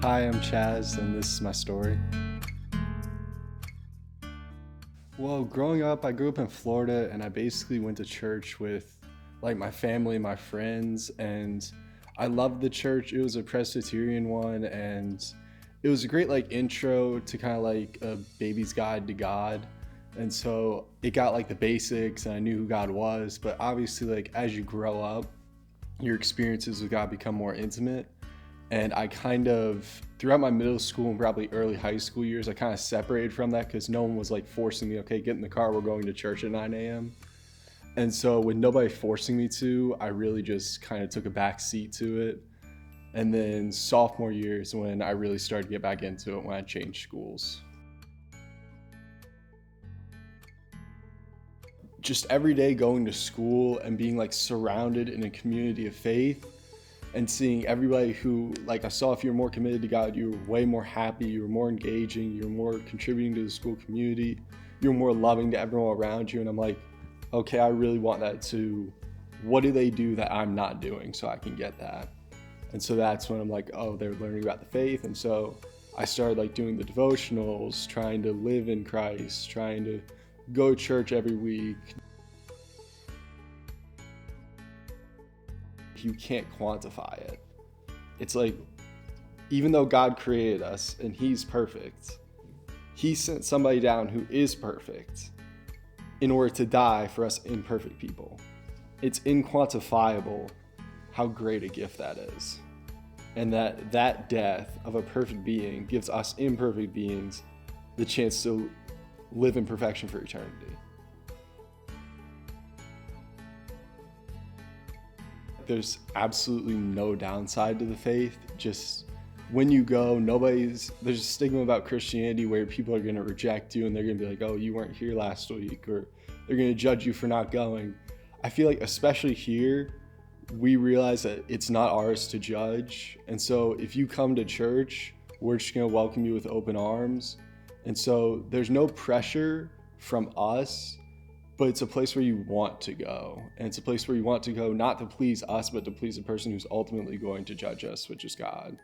Hi, I'm Chaz, and this is my story. Well, growing up, I grew up in Florida, and I basically went to church with like my family, my friends, and I loved the church. It was a Presbyterian one, and it was a great like intro to kind of like a baby's guide to God. And so it got like the basics, and I knew who God was. But obviously, like as you grow up, your experiences with God become more intimate. And I kind of, throughout my middle school and probably early high school years, I kind of separated from that because no one was like forcing me, okay, get in the car, we're going to church at 9 a.m. And so with nobody forcing me to, I really just kind of took a back seat to it. And then sophomore year is when I really started to get back into it, when I changed schools. Just every day going to school and being like surrounded in a community of faith and seeing everybody who, like, I saw if you were more committed to God, you were way more happy, you were more engaging, you were more contributing to the school community, you were more loving to everyone around you. And I'm like, okay, I really want that too. What do they do that I'm not doing so I can get that? And so that's when I'm like, oh, they're learning about the faith. And so I started like doing the devotionals, trying to live in Christ, trying to go to church every week. You can't quantify it. It's like, even though God created us and he's perfect, he sent somebody down who is perfect in order to die for us imperfect people. It's inquantifiable how great a gift that is. And that death of a perfect being gives us imperfect beings the chance to live in perfection for eternity. There's absolutely no downside to the faith. Just when you go, there's a stigma about Christianity where people are going to reject you and they're going to be like, oh, you weren't here last week, or they're going to judge you for not going. I feel like especially here, we realize that it's not ours to judge. And so if you come to church, we're just going to welcome you with open arms. And so there's no pressure from us, but it's a place where you want to go. And it's a place where you want to go not to please us, but to please the person who's ultimately going to judge us, which is God.